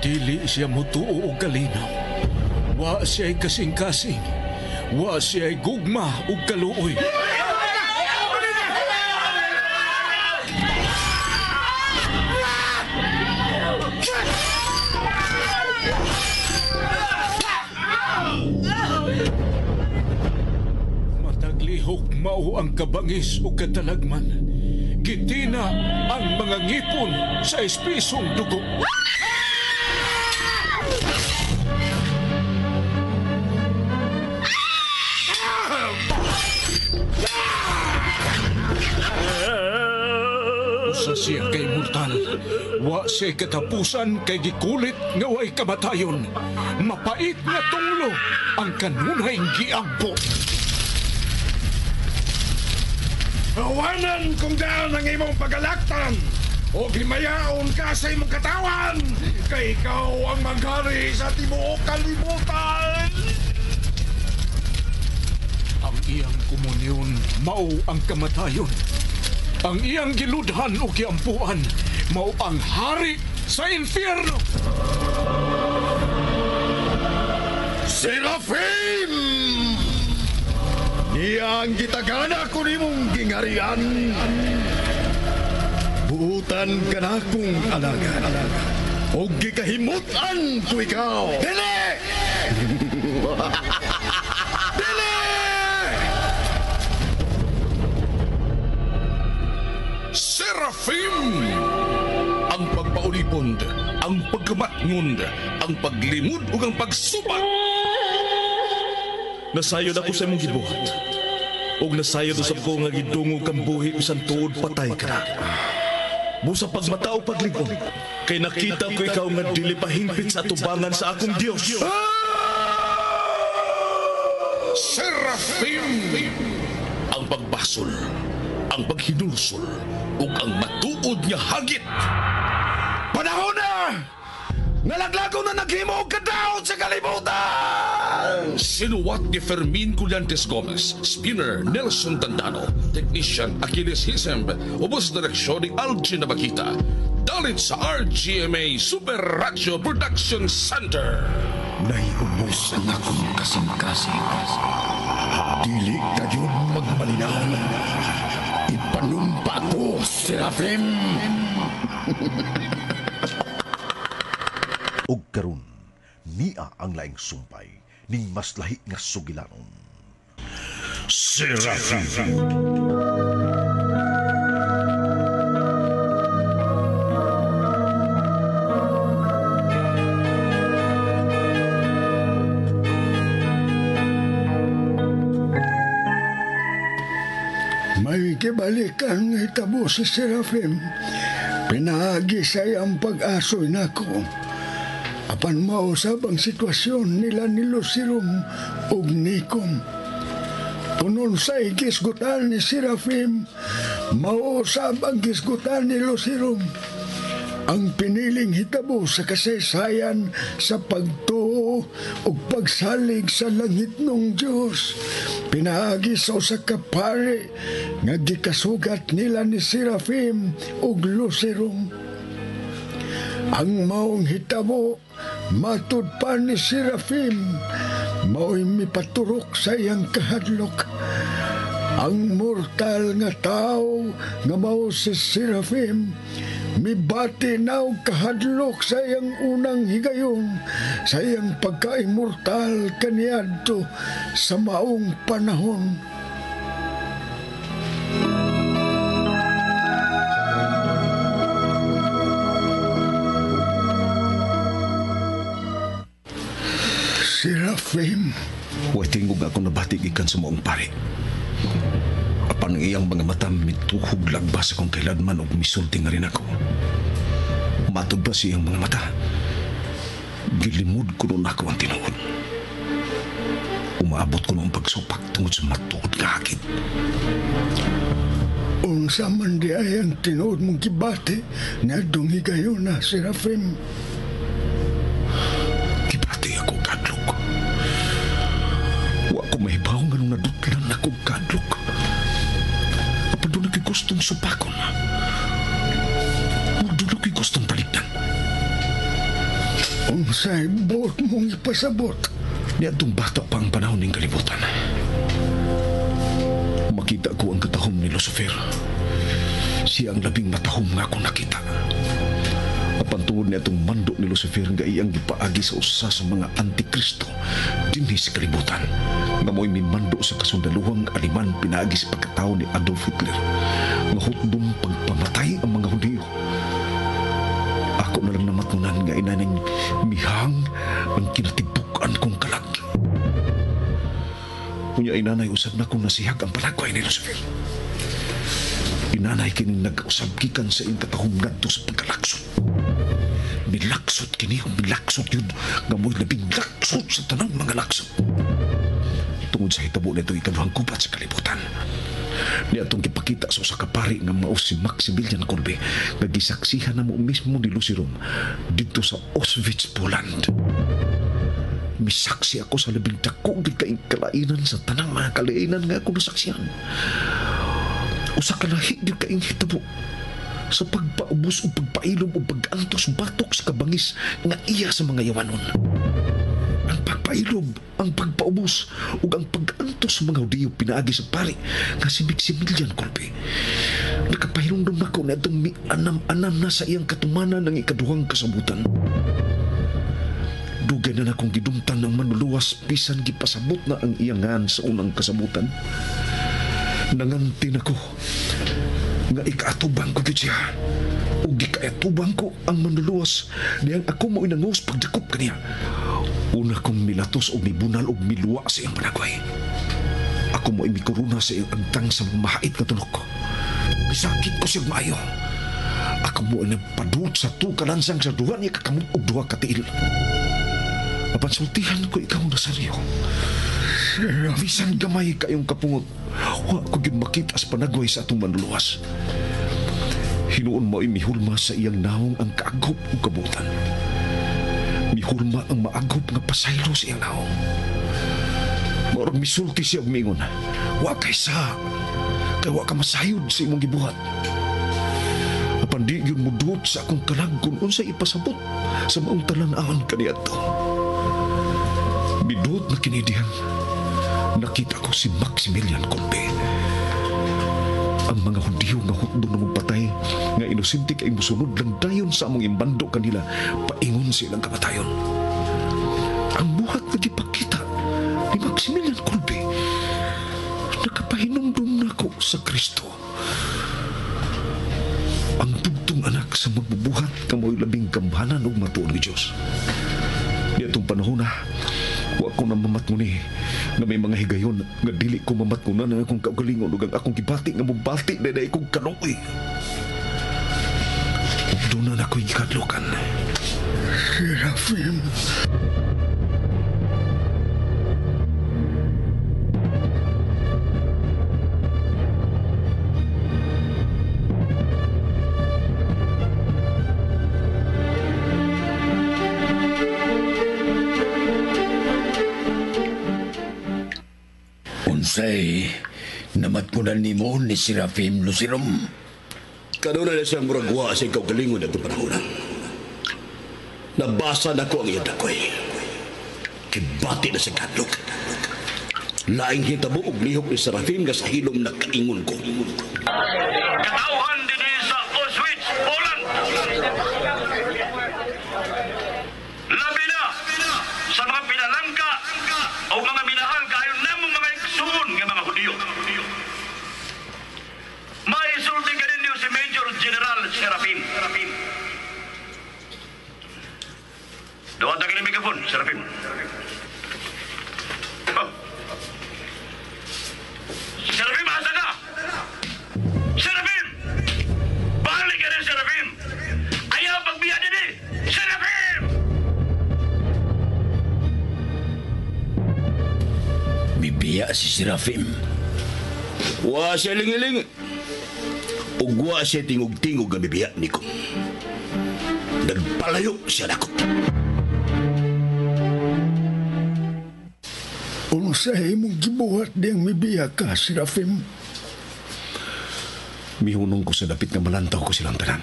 Dili siya mutuo og kalinaw. Wa siya'y kasing-kasing. Wa siya'y gugma ug kaluoy. Mataglihok mao ang kabangis ug katalagman. Gitina ang mga ngipon sa espisong dugo. Usa siya kay mortal. Wa siya katapusan kay gikulit nga way kamatayon. Mapait nga tunglo ang kanunay giampo. Awanan kung daan ang imong pagalaktan o himayaon ka sa imong katawan kay ikaw ang maghari sa tibuok kalibutan. Ang iyang komunyon mao ang kamatayon. Ang iyang giludhan o giampuan mao ang hari sa infierno. Serafim! Iya ang gitagana ko nimong gingarian. Buutan ka na kong alaga. O gikahimutan ko ikaw. Dili! Dili! Serafim! Ang pagpaulipond, ang pagkamatngund, ang paglimod ug ang pagsubat. Nasayod ako sa imong gibuhat. Og nasayod usab ko nga gidungog kang buhi bisan tuod patay ka na. Busa pagmatao pagligon, kay nakita ko ikaw nga dili pahingpit sa atubangan sa akong Dios. Serafim! Ang pagbasol, ang paghinulsol, ug ang matuod nga hagit. Panahon na! Nalaglago na naghimo og kadaot sa kalibutan! Sinuwat ni Fermin Collantes Gomez, spinner Nelson Tandano, technician Achilles Hisemb, ubos direksyon ni Algin Nabakita. Dalit sa RGMA Super Radio Production Center. Naiubos ang akong kasing-kasing. Dili kayo magmalinaw. Ipanumpa ko, Serafim. Og karon niya ang laing sumpay ning mas lahi nga sugilanon. Serafim. May kibalikan nga hitabo sa Serafim. Pinaagi sayang pag-asoy nako. Apan mausab ang sitwasyon nila ni Lucirum ug Nikom. Punon sa gisgutan ni Serafim, mausab ang gisgutan ni Lucirum. Ang piniling hitabo sa kasaysayan sa pagtuo ug pagsalig sa langit ng Diyos. Pinaagi sa usa ka pari nga gikasugat nila ni Serafim ug Lucirum. Ang maong hitabo matud pa ni Serafim, mao'y mipaturok sa iyang kahadlok. Ang mortal nga tao nga mao si Serafim, mibati na og kahadlok sa iyang unang higayon, sa iyang pagka-immortal kaniadto sa maong panahon. Serafim. Huwag tingog ako nabatig ikan sa maong pari. Apan ang iyang mga mata mituhog lagbas akong kailanman o misulti nga rin ako. Matod ba siyang mga mata? Gilimod ko nun ako ang tinuod. Umaabot ko noong pagsupak tungod sa matuod nga hakit. Unsa man di ay ang tinuod mong kibati na dungigayon na, Serafim. Mahibaw nga nung nadutlan na kong kadlok. Kapag doon nagigustong supakon. Doon nagigustong talikdan. Unsay buot mong ipasabot? Niadtong bata pa ang panahon ng kalibutan. Makita ko ang katahom ni Lucifer. Siya ang labing matahom nga akong nakita. Apan tungod niya itong mando ni Lucifer nga iyang gipaagi sa usa sa mga antikristo dinhi sa kalibutan nga mo'y mimando sa kasundaluhang aliman pinaagi sa pagkatao ni Adolf Hitler nga hutdong pagpamatay ang mga Hudiyo. Ako na lang namatunan nga inaning mihang ang kinatibuk-an kong kalag. Kunya inanay usab na kong nasihag ang palagway ni Lucifer. Inanay kining nag-usab gikan sa iyong katahom ngadto sa pagkalaksot. Milaksot kini o milaksot yun nga mo'y labing laksot sa tanang mga laksot. Tungod sa hitabo na itong ikaduhang kubat sa kalibutan. Niya itong kipakita sa usa ka pari nga mao si Maximilian Kolbe nga gisaksihan na mo mismo ni Lucirom dito sa Auschwitz, Poland. Misaksi ako sa labing dakong kaing kalainan sa tanang mga kalainan nga ako nasaksihan. Usa ka lahi di kaing hitabo sa pagpaubos o pagpailom o pag-antos batok sa kabangis nga iya sa mga yawanon. Ang pagpailom, ang pagpaubos o ang pag-antos sa mga Hudiyo pinaagi sa pari nga si Maximilian Kolbe. Nakapahilumdom na ko na itong anam-anam na sa iyang katumanan ng ikaduhang kasabutan. Dugay na akong gidumtan ng manuluwas bisan gipasabot na ang iyangan sa unang kasabutan. Nangantin ako nga ikaatubang ko siya o gikaatubang ko ang manluluwas niyang ako mo inangos pagdakop kaniya. Una kong milatos o mibunal o miluwa sa iyang panagway. Ako mo imikuruna sa iyang agtang sa mahait na tulok ko. Bisakit ko siyang maayo. Ako mo nagpadut sa tukalansang sa duha niya kakamot o duha katiil. Mapansultihan ko ikaw na saryo. Bisan gamay kayong kapungot, wa ko gyud makita sa panagway sa atong manluluwas. Hinuon mo mihulma sa iyang naong ang kaagop ug kabutan. Mihulma ang maagop nga pasaylo sa iyang naong. Murag misulti siya og mingon, wa kay sa, kay wa ka masayod sa imong gibuhat. Apan di yun mudot sa akong kalag kung unsay ipasabot sa maong talan-an kaniadto. Bidot na kinidihang nakita ko si Maximilian Kolbe. Ang mga Hudiyo nga hutdo na magpatay nga inosente kay musunod lang dayon sa among imbando kanila paingon silang kamatayon. Ang buhat na gipakita ni Maximilian Kolbe nakapahinumdum na ko sa Kristo. Ang tugtong anak sa magbubuhat kamoy labing gamhanan ug matuon ni Dios. Di atong panahon na wa ko na mamatnguni nga may mga higayon nga dili ko mamatngunan ang akong kaugalingon ug ang akong gibati nga mubati na akong kanuoy. Ug doon na ako'y gikadlukan. Serafim. Unsay namatkunan nimo ni Serafim Lucirom? Kanuna na siyang muragwa sa ikaw galingon at panahon. Nabasa na ko ang iyong dakoy. Kibati na sa kadlok. Laing hitabo og lihok ni Serafim nga sa hilom na kaingon ko. Katauhan din sa Auschwitz, Poland. Labi na sa mga pinalangka o mga minahal kayon namong mga iksuon nga mga Hudiyo. May isulti ka ninyo si Major General Serafim. Doon tayo ng megafon, Serafim. Oh. Serafim, asa ka? Serafim! Balik ka rin, Serafim! Ayaw pagbiya din eh! Serafim! Bibiya si Serafim. Wa siya lingiling. Ug wa siya tingog-tingog nga bibiya ni ko. Nagpalayo siya nako. Unsay imong gibuhat diyang mibiya ka, Serafim? Mihunong ko sa dapit nga malantaw ko silang tanan.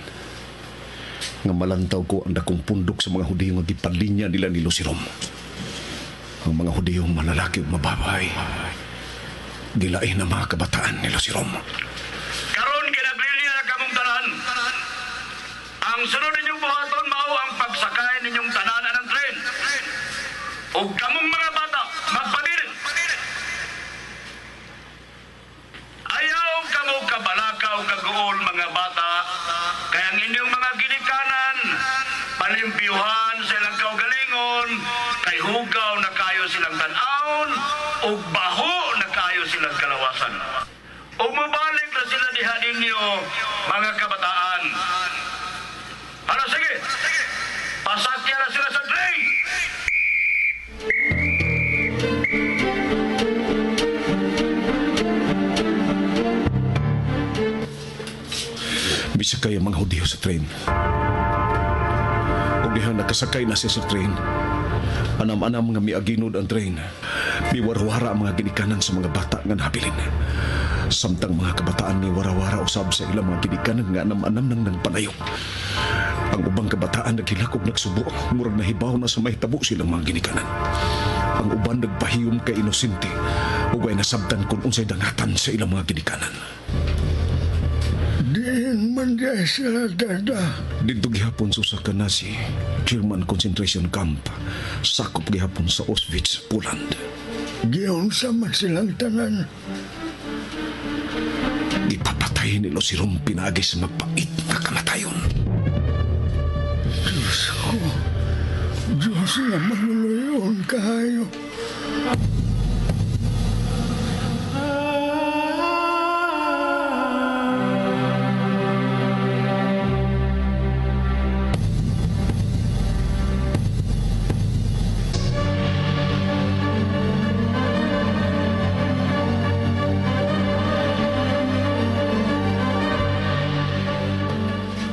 nga malantaw ko ang dakong pundok sa mga Hudiyo nga gipalinya nila ni Lucirom. Ang mga Hudiyo malalaki ug mababay. Gilain ang mga kabataan ni Lucirom. Karon kinaglinya na kamong tanan. Ang sunod ninyong buhaton mao ang pagsakay ninyong tanan ng tren. Ug kamong mga bata magpadirin. Ayaw kamo kabalakaw kaguol mga bata, kaya ang inyong mga ginikanan palimpiyuhan sa ilang kaugalingon, kay hugaw na kayo silang tan-aon, ug baho na kayo silang kalawasan. Ug mabalik na sila diha ninyo, mga kabataan. Ano, sige, pasakya na sila sa tray! Bisakay ang mga Hudiyo sa train. Kung diha nakasakay na siya sa train, anam-anam nga miaginod ang train. Miwarawara ang mga ginikanan sa mga bata nga nabilin. Samtang mga kabataan ni warawara usab sa ilang mga ginikanan nga anam-anam nang nagpanayok. Ang ubang kabataan naghilakog nagsubo, murag nahibaw na sa mahitabo silang mga ginikanan. Ang uban nagpahiyom kay inosente, ug ay nasabtan kung unsay dangatan sa ilang mga ginikanan. Diin man di sila dada. Dito gihapon sa Kanasi, German concentration camp, sakop gihapon sa Auschwitz, Poland. Giyon sa man silang tanan. Ipapatay ni Lucirom pinagi sa mapait na kamatayon. Diyos ko, Diyos na manuluyon kayo.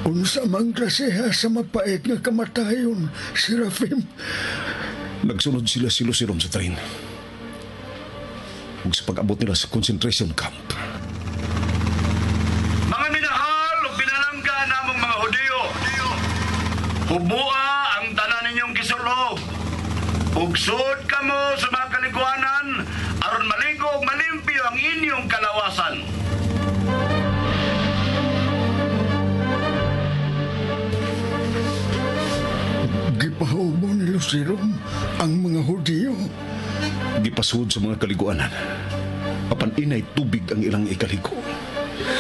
Unsa mang klaseha sa mapait nga kamatayon, Serafim. Nagsunod sila si Lucirom sa train. Ug sa pag-abot nila sa concentration camp, Mga minahal o pinalangga namong mga Hudiyo, hubua ang tanan ninyong kisulo. Ugsod kamo sa mga kaliguanan, aron maligo ug malimpyo ang inyong kalawasan. Gipahubo ni Lucirom ang mga Hudiyo. gipasud sa mga kaliguanan. Apan inay tubig ang ilang ikaligo.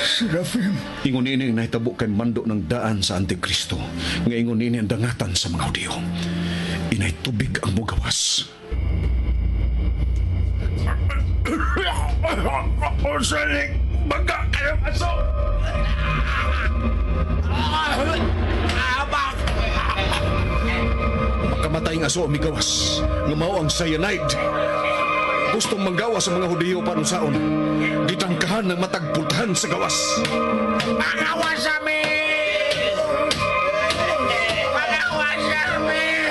Serafim, Ingon ini ang nahitabo kay mando ng daan sa Antikristo. Nga ingon ini ang dangatan sa mga Hudiyo. Inay tubig ang mugawas. Usalig, baga kayo aso! Makamatay nga aso migawas. Nga mao ang cyanide. Gustong manggawas sa mga Hudiyo panunsaon. Gitangkahan ng matagpultahan sa gawas. Magawas amin! Magawas amin!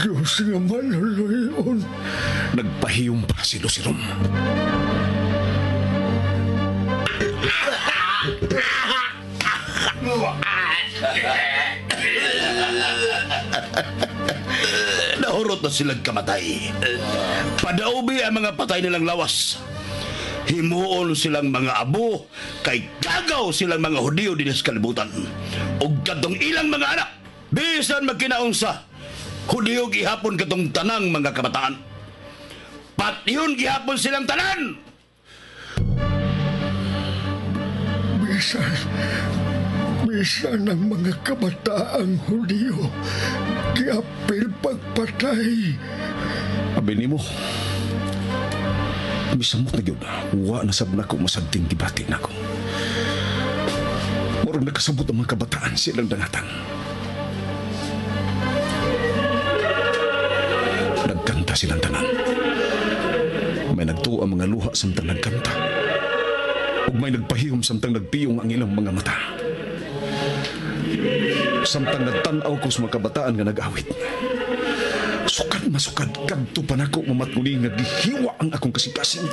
Diyos nga manuluyon. Nagpahiyom pa si Lucirom. Nahurot na silang kamatay. Padaubi ang mga patay nilang lawas. Himuon silang mga abo, kay gagaw silang mga Hudiyo din sa kalibutan. O katong ilang mga anak, bisan magkinaunsa, Hudiyo gihapon katong tanang mga kabataan. Patyon gihapon silang tanan! Bisan ang mga kabataang Hudiyo, giapil pagpatay. Abi nimo. Bisamot na gyud. Wa na sab nako masabting gibati nako. Murag nakasabot ang mga kabataan silang dangatan. Nagkanta silang tanan. May nagtuo ang mga luha samtang nagkanta. Ug may nagpahiyom samtang nagpiyong ang ilang mga mata. Samtang nagtanaw ko sa mga kabataan nga nag-awit. Masukad kadto pa nako mamatnguli nga gihiwa ang akong kasing-kasing.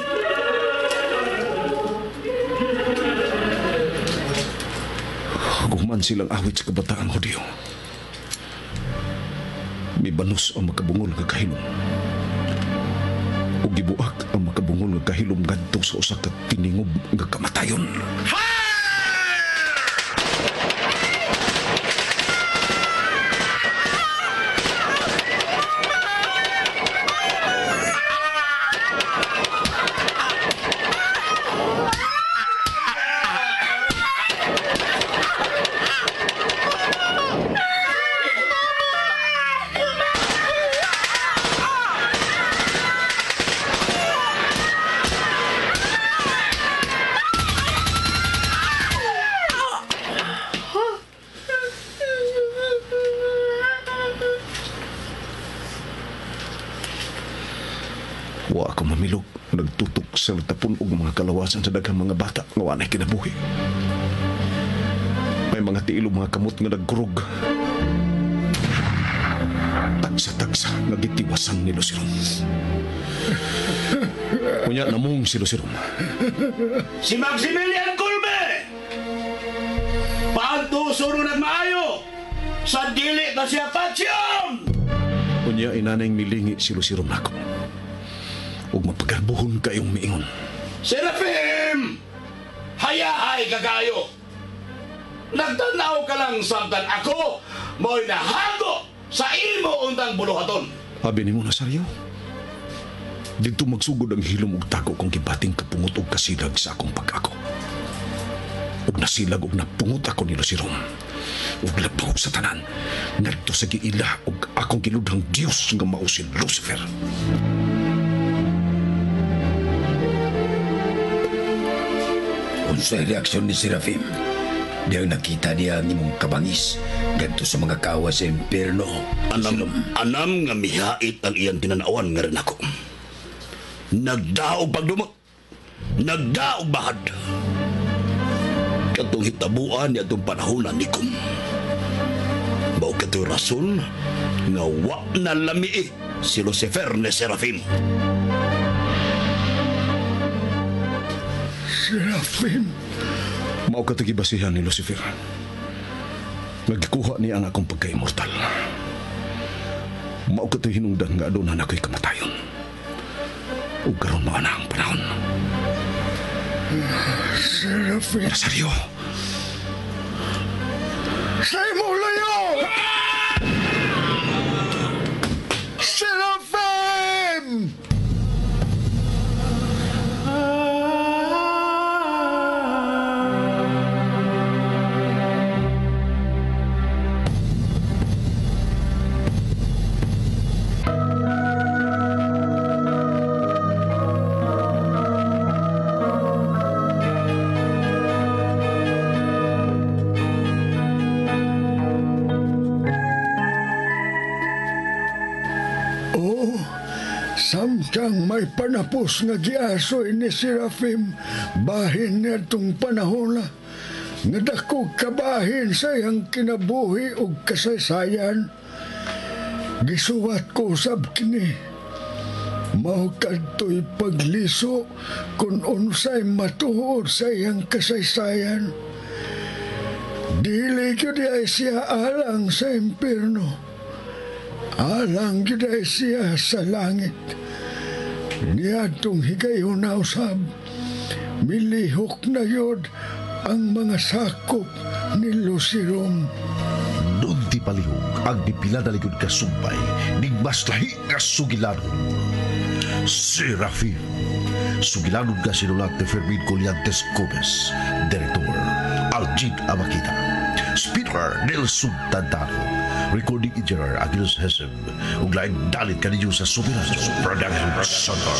Guman silang awit sa kabataang Hudyo. Mibanos ang makabungol nga kahilom. O gibuak ang makabungol nga kahilom ngadto sa usa ka tiningob nga kamatayon. Wa ako mamilog, nagtutok sa tapon og mga kalawasan sa daghang mga bata nga wanay kinabuhi. May mga tiilog mga kamot nga nagkurog. Tagsa-tagsa nga gitiwasan ni Luciron. Kunya namong si Luciron. Si Maximilian Colbe! Paanto sunod maayo! Sa dili na siya patsyon! Kunya inanay milingi si Luciron nako. Ug mapagarbuhon kayong miingon. Serafim! Hayahay kagayo! Nagtanaw ka lang samtan ako mo'y nahago sa imo untang buluhaton. Abi ni mo Nazario. Dito magsugod ang hilom ug tako kung gibating kapungot og kasilag sa akong pag-ako. Ug nasilag ug napungot ako ni Luciron. Ug labaw sa tanan ngadto sa giila ug akong kiludhang Dios nga mao si Lucifer. Unsay reaksyon ni Serafim? Diyang nakita niya ang imong kabangis ganto sa mga kawa sa impyerno. Anam nga mihait ang iyang tinanawan nga rin ako. Nagdaog pagdumot. Nagdaog bahad. Katong hitabuan niya itong panahonan ni Kum. Bao kato'y rason nga wa na lamii si Lucifer ni Serafim. Serafim. Mao ka basihan ni Lucifer. Nagkuha niya ang akong pagka-immortal. Mao ka hinungdan nga adonan ako'y kamatayon. O karon mga na ang panahon. Serafim. Nazario! Say mo layo! Serafim! Samtang may panapos nga giasoy ni Serafim bahin niya itong panahon nga dakog kabahin sa iyang kinabuhi ug kasaysayan. Gisuwat ko sab kini. Mao kadto'y pagliso kung unsay matuod sa iyang kasaysayan. Dili gyud ay siya alang sa impyerno. Alang gyud ay siya sa langit. Niadtong higayon na usab, milihok na yod ang mga sakop ni Luciron. Doon ti palihog ang dipila na likod kasumpay ning mas lahi nga sugilanon. Serafim, sugilanon ka sinulat ni Fermin Colliantes Gomez, Director Algid Amakita, Speaker Nelson Tantano, Recording Engineer Agnes Hesem, ug laing dalit kaninyo sa Soberano Production Center.